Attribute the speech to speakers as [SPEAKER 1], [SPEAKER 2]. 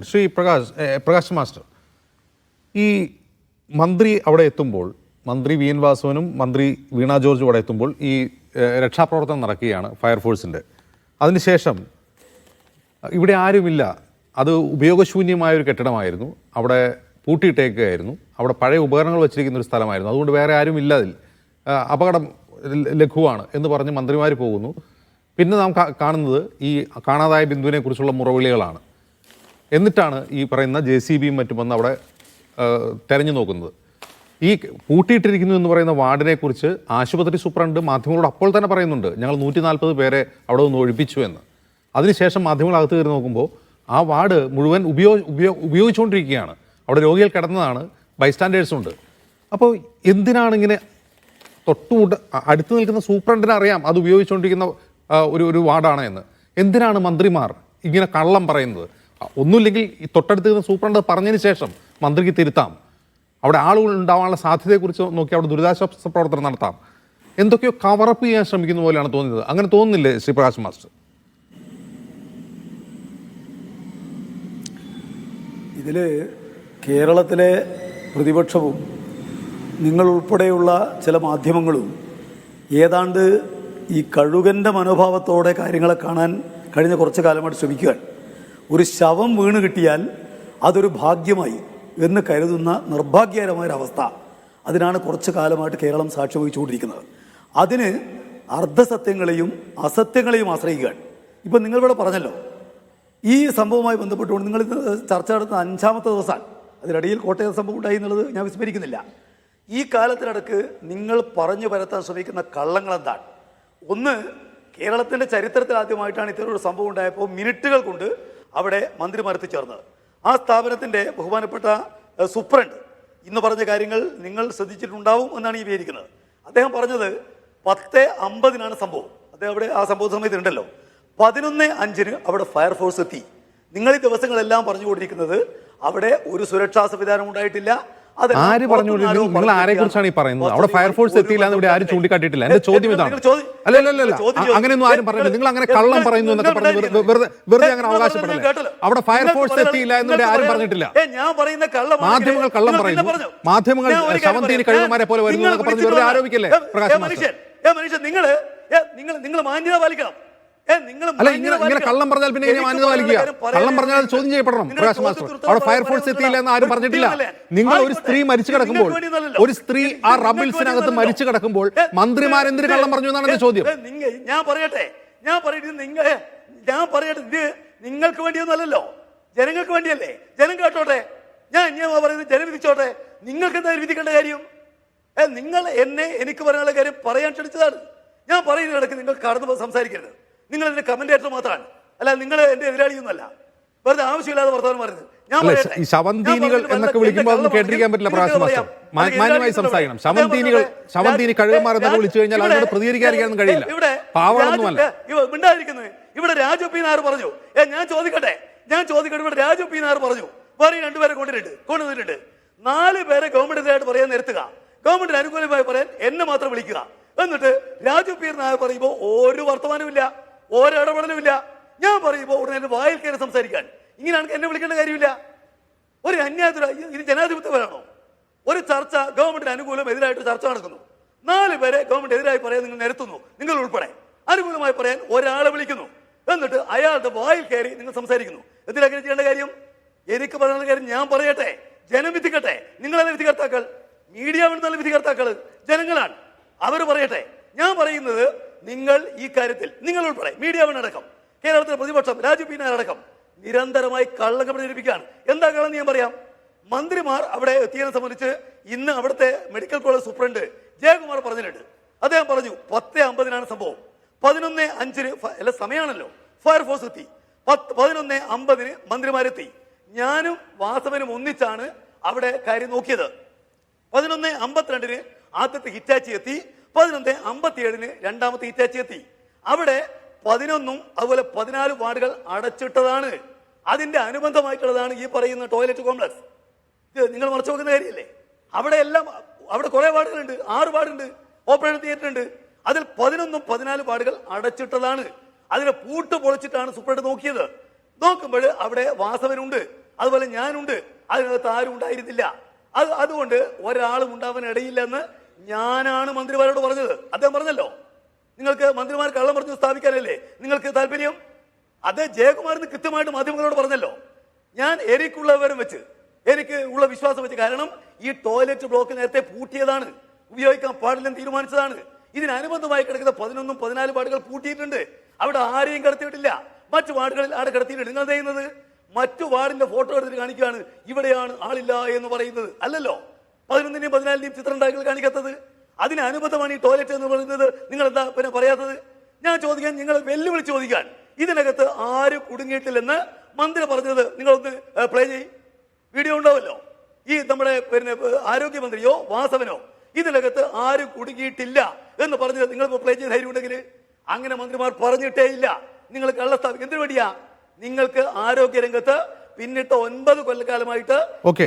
[SPEAKER 1] Shri Prakash master, ഈ മന്ത്രി അവിടെ എത്തുമ്പോൾ, മന്ത്രി വി എൻ വാസവനും മന്ത്രി വീണ ജോർജും അവിടെ എത്തുമ്പോൾ ഈ രക്ഷാപ്രവർത്തനം നടക്കുകയാണ് ഫയർഫോഴ്സിൻ്റെ. അതിനുശേഷം ഇവിടെ ആരുമില്ല, അത് ഉപയോഗശൂന്യമായ ഒരു കെട്ടിടമായിരുന്നു, അവിടെ പൂട്ടിയിട്ടേക്കുകയായിരുന്നു, അവിടെ പഴയ ഉപകരണങ്ങൾ വച്ചിരിക്കുന്ന ഒരു സ്ഥലമായിരുന്നു, അതുകൊണ്ട് വേറെ ആരുമില്ല, അതിൽ അപകടം ലഘുവാണ് എന്ന് പറഞ്ഞ് മന്ത്രിമാർ പോകുന്നു. പിന്നെ നാം കാണുന്നത് ഈ കാണാതായ ബിന്ദുവിനെ കുറിച്ചുള്ള മുറവിളികളാണ്. എന്നിട്ടാണ് ഈ പറയുന്ന JCBയും മറ്റും വന്ന് അവിടെ തെരഞ്ഞു നോക്കുന്നത്. ഈ പൂട്ടിയിട്ടിരിക്കുന്നു എന്ന് പറയുന്ന വാർഡിനെ കുറിച്ച് ആശുപത്രി സൂപ്രണ്ട് മാധ്യമങ്ങളോട് അപ്പോൾ തന്നെ പറയുന്നുണ്ട്, ഞങ്ങൾ 140 പേരെ അവിടെ നിന്ന് ഒഴിപ്പിച്ചു എന്ന്. അതിനുശേഷം മാധ്യമങ്ങളകത്ത് കയറി നോക്കുമ്പോൾ ആ വാർഡ് മുഴുവൻ ഉപയോഗിച്ചുകൊണ്ടിരിക്കുകയാണ്, അവിടെ രോഗികൾ കിടന്നതാണ്, ബൈസ്റ്റാൻഡേഴ്സുണ്ട്. അപ്പോൾ എന്തിനാണ് ഇങ്ങനെ അടുത്ത് നിൽക്കുന്ന സൂപ്രണ്ടിനെ അറിയാം അത് ഉപയോഗിച്ചുകൊണ്ടിരിക്കുന്ന ഒരു വാർഡാണ് എന്ന്. എന്തിനാണ് മന്ത്രിമാർ ഇങ്ങനെ കള്ളം പറയുന്നത്? ഒന്നുമില്ലെങ്കിൽ ഈ തൊട്ടടുത്ത് നിൽക്കുന്ന സൂപ്രണ്ട് പറഞ്ഞതിന് ശേഷം മന്ത്രിക്ക് തിരുത്താം, അവിടെ ആളുകൾ ഉണ്ടാവാനുള്ള സാധ്യതയെക്കുറിച്ച് നോക്കി അവിടെ ദുരിതാശ്വാസ പ്രവർത്തനം നടത്താം. എന്തൊക്കെയോ കവറപ്പ് ചെയ്യാൻ ശ്രമിക്കുന്ന പോലെയാണ് തോന്നുന്നത്. അങ്ങനെ തോന്നുന്നില്ലേ ശ്രീ പ്രകാശ് മാസ്റ്റർ?
[SPEAKER 2] ഇതിൽ കേരളത്തിലെ പ്രതിപക്ഷവും നിങ്ങൾ ഉൾപ്പെടെയുള്ള ചില മാധ്യമങ്ങളും ഏതാണ്ട് ഈ കഴുകൻ്റെ മനോഭാവത്തോടെ കാര്യങ്ങളെ കാണാൻ കഴിഞ്ഞ കുറച്ച് കാലമായിട്ട് ശ്രമിക്കുകയാണ്. ഒരു ശവം വീണ് കിട്ടിയാൽ അതൊരു ഭാഗ്യമായി എന്ന് കരുതുന്ന നിർഭാഗ്യകരമായൊരവസ്ഥ, അതിനാണ് കുറച്ച് കാലമായിട്ട് കേരളം സാക്ഷ്യം വഹിച്ചുകൊണ്ടിരിക്കുന്നത്. അതിന് അർദ്ധസത്യങ്ങളെയും അസത്യങ്ങളെയും ആശ്രയിക്കുകയാണ്. ഇപ്പം നിങ്ങളിവിടെ പറഞ്ഞല്ലോ, ഈ സംഭവവുമായി ബന്ധപ്പെട്ടുകൊണ്ട് നിങ്ങൾ ചർച്ച നടത്തുന്ന 5ാമത്തെ ദിവസമാണ്. അതിനിടയിൽ കോട്ടയം സംഭവം ഉണ്ടായി എന്നുള്ളത് ഞാൻ വിസ്മരിക്കുന്നില്ല. ഈ കാലത്തിനടക്ക് നിങ്ങൾ പറഞ്ഞു പരത്താൻ ശ്രമിക്കുന്ന കള്ളങ്ങൾ എന്താണ്? ഒന്ന്, കേരളത്തിൻ്റെ ചരിത്രത്തിൽ ആദ്യമായിട്ടാണ് ഇത്തരമൊരു സംഭവം ഉണ്ടായപ്പോൾ മിനിറ്റുകൾ കൊണ്ട് അവിടെ മന്ത്രിമാർ എത്തിച്ചേർന്നത്. ആ സ്ഥാപനത്തിൻ്റെ ബഹുമാനപ്പെട്ട സൂപ്രണ്ട് ഇന്ന് പറഞ്ഞ കാര്യങ്ങൾ നിങ്ങൾ ശ്രദ്ധിച്ചിട്ടുണ്ടാവും എന്നാണ് ഈ വിചാരിക്കുന്നത്. അദ്ദേഹം പറഞ്ഞത് 10:50 സംഭവം. അദ്ദേഹം അവിടെ ആ സംഭവ സമയത്ത് ഉണ്ടല്ലോ. 11:05 അവിടെ ഫയർഫോഴ്സ് എത്തി. നിങ്ങൾ ഈ ദിവസങ്ങളെല്ലാം പറഞ്ഞുകൊണ്ടിരിക്കുന്നത് അവിടെ ഒരു സുരക്ഷാ സംവിധാനം ഉണ്ടായിട്ടില്ല.
[SPEAKER 1] ആര് പറഞ്ഞു? നിങ്ങൾ ആരെ കുറിച്ചാണ് ഈ പറയുന്നത്? അവിടെ ഫയർഫോഴ്സ് എത്തിയില്ല എന്ന് ഇവിടെ ആരും ചൂണ്ടിക്കാട്ടിയിട്ടില്ല. എന്റെ ചോദ്യം ഇതാണ്. അല്ലല്ല, അങ്ങനെയൊന്നും ആരും പറഞ്ഞില്ല. നിങ്ങൾ അങ്ങനെ കള്ളം പറയുന്നു എന്നൊക്കെ പറഞ്ഞു വെറുതെ അങ്ങനെ അവകാശപ്പെടല്ലേ? അവിടെ ഫയർഫോഴ്സ് എത്തിയില്ല എന്നിവിടെ ആരും പറഞ്ഞിട്ടില്ല. മാധ്യമങ്ങൾ കള്ളം പറയുന്നു, മാധ്യമങ്ങൾ ശവന്തീനി കഴിവുമാരെ പോലെ വരുന്നു എന്നൊക്കെ പറഞ്ഞ് വെറുതെ ആരോപിക്കല്ലേ പ്രകാശ് മാസ്റ്റർ?
[SPEAKER 2] നിങ്ങൾ മാന്യത പാലിക്കണം.
[SPEAKER 1] അല്ല, ഇങ്ങനെ കള്ളം പറഞ്ഞാൽ പിന്നെ ഇങ്ങനെ മാന്യത പാലിക്കുക? കള്ളം പറഞ്ഞാൽ ചോദ്യം ചെയ്യപ്പെടണം പ്രകാശ് മാസ്റ്റർ. അവിടെ ഫയർഫോഴ്സ് എത്തിയില്ല എന്ന് ആരും പറഞ്ഞിട്ടില്ല. നിങ്ങൾ ഒരു സ്ത്രീ മരിച്ചു കിടക്കുമ്പോൾ, ഒരു സ്ത്രീ ആ റബിൾസിനകത്ത് മരിച്ചു കിടക്കുമ്പോൾ മന്ത്രിമാരെന്തിന് കള്ളം പറഞ്ഞു എന്നാണ് എന്റെ ചോദ്യം.
[SPEAKER 2] ഞാൻ പറയട്ടെ ഇത് നിങ്ങൾക്ക് വേണ്ടിയൊന്നുമല്ലല്ലോ, ജനങ്ങൾക്ക് വേണ്ടിയല്ലേ? ജനം കേട്ടോട്ടെ. ഞാൻ പറയുന്നത് ജനം വിധിച്ചോട്ടെ. നിങ്ങൾക്ക് എന്താ വിധിക്കേണ്ട കാര്യം? നിങ്ങൾ എനിക്ക് പറയാനുള്ള കാര്യം പറയാൻ ക്ഷണിച്ചതാണ്. ഞാൻ പറയുന്ന ഇടയ്ക്ക് നിങ്ങൾ കടന്നു സംസാരിക്കരുത്. നിങ്ങൾ എന്റെ കമന്റേറ്റർ മാത്രമാണ്, അല്ല നിങ്ങൾ എന്റെ എതിരാളിയൊന്നുമല്ല. വെറുതെ ആവശ്യമില്ലാതെ വർത്തമാനം പറയുന്നത്.
[SPEAKER 1] ഈ ശവന്തീനികൾ എന്നൊക്കെ വിളിക്കുമ്പോൾ അതൊന്നും കേട്ടിരിക്കാൻ പറ്റില്ല പ്രകാശ് മാസ്റ്റർ. മാന്യമായി സംസാരിക്കണം. ശവന്തീനി കഴിവന്മാർ എന്നൊക്കെ വിളിച്ചു കഴിഞ്ഞാൽ അതിനോട് പ്രതികരിക്കാതിരിക്കാനൊന്നും കഴിയില്ല. പാവമൊന്നുമല്ല.
[SPEAKER 2] മിണ്ടാതിരിക്കുന്നത്. ഇവിടെ രാജു പി നായർ പറഞ്ഞു. ഞാൻ ചോദിക്കട്ടെ. ഇവിടെ രാജു പി നായർ പറഞ്ഞു വേറെ 2 പേരെ കൊണ്ടുവന്നിട്ടുണ്ട്. 4 പേരെ ഗവൺമെന്റിനായിട്ട് പറയാൻ നിർത്തുക, ഗവൺമെന്റിന് അനുകൂലമായി പറയാൻ എന്നെ മാത്രം വിളിക്കുക. എന്നിട്ട് രാജു പി നായർ പറയുമ്പോൾ ഒരു വർത്തമാനമില്ല, ഒരിടപെടലുമില്ല. ഞാൻ പറയുമ്പോൾ ഉടനെ വായിൽ കയറി സംസാരിക്കാൻ. ഇങ്ങനെയാണെങ്കിൽ എന്നെ വിളിക്കേണ്ട കാര്യമില്ല. ഒരു അന്യായത്തിൽ ഇത് ജനാധിപത്യപരമാണോ? ഒരു ചർച്ച ഗവൺമെന്റിന് അനുകൂലം എതിരായിട്ട് ചർച്ച നടക്കുന്നു. 4 പേരെ ഗവൺമെന്റ് എതിരായി പറയാൻ നിങ്ങൾ നിരത്തുന്നു, നിങ്ങൾ ഉൾപ്പെടെ. അനുകൂലമായി പറയാൻ ഒരാളെ വിളിക്കുന്നു, എന്നിട്ട് അയാളുടെ വായിൽ കയറി നിങ്ങൾ സംസാരിക്കുന്നു. എന്തിനാണ് ചെയ്യേണ്ട കാര്യം? എനിക്ക് പറയാനുള്ള കാര്യം ഞാൻ പറയട്ടെ, ജനം വിധിക്കട്ടെ. നിങ്ങളല്ല വിധികർത്താക്കൾ, മീഡിയ നല്ല വിധികർത്താക്കൾ ജനങ്ങളാണ്, അവർ പറയട്ടെ. ഞാൻ പറയുന്നത് നിങ്ങൾ ഈ കാര്യത്തിൽ, നിങ്ങൾ ഉൾപ്പെടെ മീഡിയ അടക്കം, കേരളത്തിലെ പ്രതിപക്ഷം രാജു പി നായർ അടക്കം നിരന്തരമായി കള്ളങ്ങൾ പ്രചരിപ്പിക്കുകയാണ്. എന്താ കള്ളം ഞാൻ പറയാം. മന്ത്രിമാർ അവിടെ എത്തിയതിനെ സംബന്ധിച്ച് ഇന്ന് അവിടുത്തെ മെഡിക്കൽ കോളേജ് സൂപ്രണ്ട് ജയകുമാർ പറഞ്ഞിട്ടുണ്ട്. അദ്ദേഹം പറഞ്ഞു 10:50 സംഭവം. 11:05 അല്ല സമയമാണല്ലോ, ഫയർഫോഴ്സ് എത്തി. 11:50 മന്ത്രിമാരെത്തി. ഞാനും വാസവനും ഒന്നിച്ചാണ് അവിടെ കാര്യം നോക്കിയത്. 11:52 ആദ്യത്തെ ഹിറ്റാച്ചി എത്തി. 11:57 രണ്ടാമത്തെ ഹിറ്റാച്ചി എത്തി. അവിടെ 11 അതുപോലെ 14 വാർഡുകൾ അടച്ചിട്ടതാണ്. അതിന്റെ അനുബന്ധമായിട്ടുള്ളതാണ് ഈ പറയുന്ന ടോയ്ലറ്റ് കോംപ്ലക്സ്. നിങ്ങൾ മറച്ചു വെക്കുന്ന കാര്യമല്ലേ? അവിടെ കുറെ വാർഡുകളുണ്ട്, 6 വാർഡുണ്ട്, ഓപ്പറേഷൻ തിയേറ്റർ ഉണ്ട്. അതിൽ 11 14 വാർഡുകൾ അടച്ചിട്ടതാണ്. അതിനെ പൂട്ട് പൊളിച്ചിട്ടാണ് സൂപ്രണ്ട് നോക്കിയത്. നോക്കുമ്പോൾ അവിടെ വാസവനുണ്ട്. അതുപോലെ ഞാനുണ്ട്, അതിനകത്ത് ആരും ഉണ്ടായിരുന്നില്ല. അതുകൊണ്ട് ഒരാളും ഉണ്ടാവാൻ ഇടയില്ലെന്ന് ഞാനാണ് മന്ത്രിമാരോട് പറഞ്ഞത്. അദ്ദേഹം പറഞ്ഞല്ലോ, നിങ്ങൾക്ക് മന്ത്രിമാർ കള്ളം പറഞ്ഞു സ്ഥാപിക്കാനല്ലേ നിങ്ങൾക്ക് താല്പര്യം. അത് ജയകുമാറിന് കൃത്യമായിട്ട് മാധ്യമങ്ങളോട് പറഞ്ഞല്ലോ. ഞാൻ എനിക്കുള്ള വിവരം വെച്ച്, എനിക്ക് ഉള്ള വിശ്വാസം വെച്ച്, കാരണം ഈ ടോയ്ലറ്റ് ബ്ലോക്ക് നേരത്തെ പൂട്ടിയതാണ്, ഉപയോഗിക്കാൻ പാടില്ലെന്ന് തീരുമാനിച്ചതാണ്. ഇതിനനുബന്ധമായി കിടക്കുന്ന 11, 14 വാർഡുകൾ പൂട്ടിയിട്ടുണ്ട്. അവിടെ ആരെയും കിടത്തിയിട്ടില്ല. മറ്റു വാർഡുകളിൽ ആടെ കിടത്തിയിട്ടുണ്ട്. നിങ്ങൾ ചെയ്യുന്നത് മറ്റു വാർഡിന്റെ ഫോട്ടോ എടുത്തിട്ട് കാണിക്കുകയാണ് ഇവിടെയാണ് ആളില്ല എന്ന് പറയുന്നത്. അല്ലല്ലോ, 11ന്റെയും 14ന്റെയും ചിത്രം ഉണ്ടാക്കി കാണിക്കാത്തത്. അതിനനുബന്ധമാണ് ഈ ടോയ്ലറ്റ് എന്ന് പറയുന്നത്. നിങ്ങൾ എന്താ പിന്നെ പറയാത്തത്? ഞാൻ ചോദിക്കാൻ, നിങ്ങൾ വെല്ലുവിളി ചോദിക്കാൻ, ഇതിനകത്ത് ആരും കുടുങ്ങിയിട്ടില്ലെന്ന് മന്ത്രി പറഞ്ഞത് നിങ്ങളൊന്ന് പ്ലേ ചെയ്യും. വീഡിയോ ഉണ്ടാവല്ലോ. ഈ നമ്മുടെ പിന്നെ ആരോഗ്യമന്ത്രിയോ വാസവനോ ഇതിനകത്ത് ആരും കുടുങ്ങിയിട്ടില്ല എന്ന് പറഞ്ഞത് നിങ്ങൾ പ്ലേ ചെയ്ത് ധൈര്യം ഉണ്ടെങ്കിൽ, അങ്ങനെ മന്ത്രിമാർ പറഞ്ഞിട്ടേ ഇല്ല. നിങ്ങൾ കള്ളസ്ഥാപിക്കും. എന്തിനു വേണ്ടിയാ? നിങ്ങൾക്ക് ആരോഗ്യരംഗത്ത് പിന്നിട്ട 9 കൊല്ലക്കാലമായിട്ട്
[SPEAKER 1] ഓക്കെ,